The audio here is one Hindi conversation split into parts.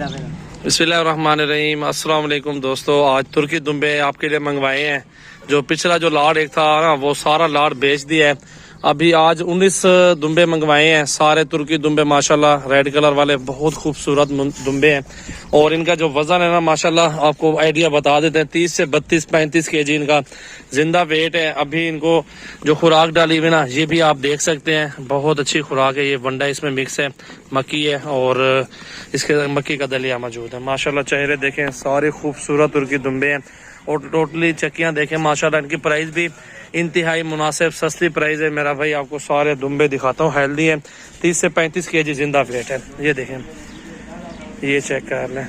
बिस्मिल्लाहिर्रहमानिर्रहीम। अस्सलाम वालेकुम दोस्तों, आज तुर्की दुम्बे आपके लिए मंगवाए हैं। जो पिछला जो लाड एक था ना, वो सारा लाड बेच दिया है। अभी आज 19 दुम्बे मंगवाए हैं, सारे तुर्की दुम्बे माशाल्लाह रेड कलर वाले, बहुत खूबसूरत दुम्बे हैं। और इनका जो वजन है ना माशाल्लाह, आपको आइडिया बता देते हैं, 30 से 32-35 केजी इनका जिंदा वेट है। अभी इनको जो खुराक डाली हुई ना, ये भी आप देख सकते हैं, बहुत अच्छी खुराक है। ये वंडा इसमें मिक्स है, मक्की है और इसके मक्की का दलिया मौजूद है। माशाल्लाह चेहरे देखें, सारे खूबसूरत तुर्की दुम्बे हैं। और टोटली चक्कियाँ देखें माशाल्लाह, इनकी प्राइस भी इंतहाई मुनासिब सस्ती प्राइस है। मेरा भाई आपको सारे दुम्बे दिखाता हूँ, हेल्दी है, 30 से 35 केजी जिंदा वेट है। ये देखें, ये चेक कर लें,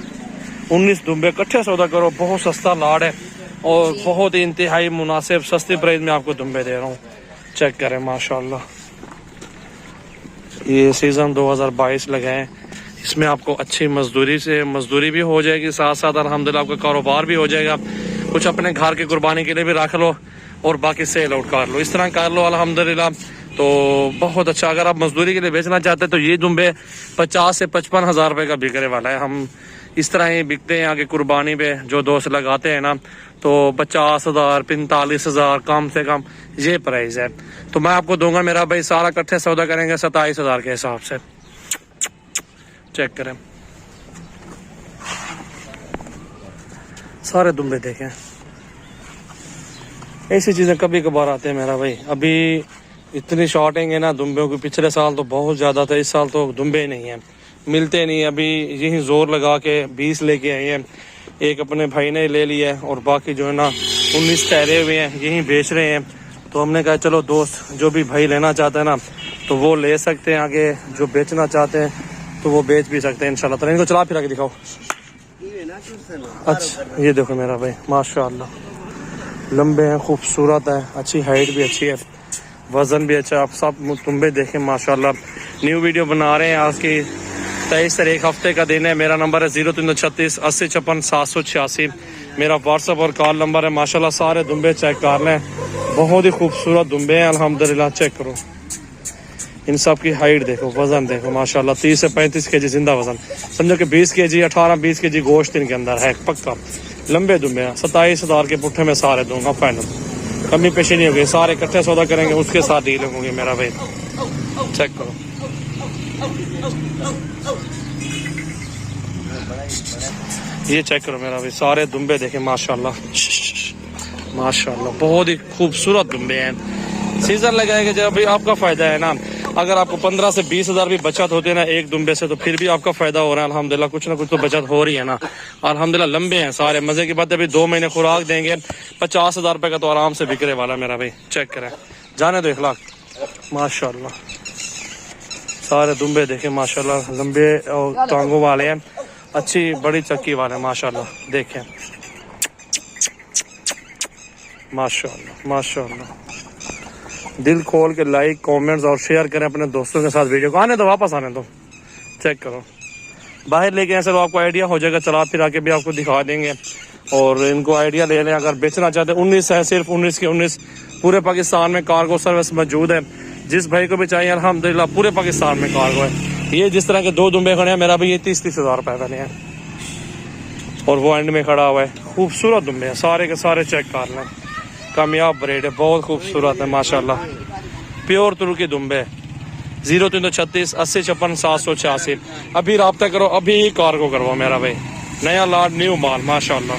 19 दुम्बे इकट्ठे सौदा करो, बहुत सस्ता लाड है और बहुत ही इंतहाई मुनासिब सस्ती प्राइस में आपको दुम्बे दे रहा हूँ। चेक करें माशाल्लाह, ये सीज़न 2022 लगाए हैं। इसमें आपको अच्छी मजदूरी भी हो जाएगी, साथ साथ अल्हम्दुलिल्लाह आपका कारोबार भी हो जाएगा। कुछ अपने घर की कुर्बानी के लिए भी रख लो और बाकी सेल आउट कर लो, इस तरह कर लो अल्हम्दुलिल्लाह। तो बहुत अच्छा। अगर आप मजदूरी के लिए बेचना चाहते हैं तो ये दुम्बे 50 से 55 हज़ार रुपये का बिकने वाला है। हम इस तरह ही बिकते हैं आगे कुर्बानी पे, जो दोस्त लगाते हैं ना, तो 50 हज़ार 45 हज़ार कम से कम ये प्राइस है। तो मैं आपको दूंगा मेरा भाई, सारा इकट्ठे सौदा करेंगे 27 हज़ार के हिसाब से। चेक करें, सारे दुम्बे देखें। ऐसी चीज़ें कभी कभार आते हैं मेरा भाई। अभी इतनी शॉर्टिंग है ना दुम्बों की, पिछले साल तो बहुत ज़्यादा था, इस साल तो दुम्बे नहीं हैं, मिलते नहीं। अभी यही जोर लगा के 20 लेके आए हैं, एक अपने भाई ने ले लिया है और बाकी जो है ना 19 ठहरे हुए हैं, यहीं बेच रहे हैं। तो हमने कहा चलो दोस्त, जो भी भाई लेना चाहते हैं ना तो वो ले सकते हैं, आगे जो बेचना चाहते हैं तो वो बेच भी सकते हैं इंशाल्लाह। तो इनको चला फिरा के दिखाओ। अच्छा, ये देखो मेरा भाई माशाल्लाह, लंबे हैं, खूबसूरत है, अच्छी हाइट भी अच्छी है, वजन भी अच्छा। आप सब दुम्बे देखें माशाल्लाह। न्यू वीडियो बना रहे हैं, आज की 23 तारीख, हफ्ते का दिन है। मेरा नंबर है 0336 80 56 786। मेरा व्हाट्सअप और कॉल नंबर है। माशाल्लाह सारे दुम्बे चेक कर लें, बहुत ही खूबसूरत दुम्बे हैं अल्हम्दुलिल्लाह। चेक करो, इन सब की हाइट देखो, वजन देखो माशाल्लाह, 30 से 35 केजी जिंदा वजन, समझो कि 20 केजी 18-20 केजी गोश्त इनके अंदर है पक्का। लंबे दुम्बे हैं, 27 हज़ार के पुट्ठे में सारे दूंगा फाइनल, कमी पेशी नहीं होगी। सारे इकट्ठे सौदा करेंगे, उसके साथ डील होंगे मेरा भाई। चेक करो, ये चेक करो मेरा भाई, सारे दुम्बे देखें माशाल्लाह माशाल्लाह, बहुत ही खूबसूरत दुम्बे हैं। सीजन लगाएंगे जब भी आपका फायदा है ना। अगर आपको 15 से 20 हज़ार भी बचत होती है ना एक दुम्बे से, तो फिर भी आपका फायदा हो रहा है अल्हम्दुलिल्लाह, कुछ ना कुछ तो बचत हो रही है ना अल्हम्दुलिल्लाह। लंबे हैं सारे, मजे की बात है। अभी 2 महीने खुराक देंगे, 50 हज़ार रुपये का तो आराम से बिकने वाला मेरा भाई। चेक करें, जाने दो 1 लाख माशाल्लाह। सारे दुम्बे देखें माशाल्लाह, लंबे और टांगों वाले हैं, अच्छी बड़ी चक्की वाले माशाल्लाह। देखें माशाल्लाह माशाल्लाह। दिल खोल के लाइक कमेंट्स और शेयर करें अपने दोस्तों के साथ वीडियो को। आने दो, वापस आने दो। चेक करो, बाहर लेके आए चलो, आपको आइडिया हो जाएगा, चला फिर आके भी आपको दिखा देंगे और इनको आइडिया ले लें। अगर बेचना चाहते हैं 19 है, सिर्फ 19 के 19 पूरे पाकिस्तान में कार्गो सर्विस मौजूद है। जिस भाई को भी चाहिए अल्हम्दुलिल्लाह पूरे पाकिस्तान में कार्गो है। ये जिस तरह के 2 दुम्बे खड़े हैं मेरा भाई, ये 30-30 हज़ार रुपये वाले हैं और वो एंड में खड़ा हुआ है। खूबसूरत दुम्बे हैं सारे के सारे, चेक कर लें, कामयाब ब्रेड है, बहुत खूबसूरत है माशाल्लाह। प्योर तुर्की दुम्बे, 0336 80 56 786। अभी रब्ता करो, अभी कार्गो करवाओ मेरा भाई, नया लाड न्यू माल माशाल्लाह।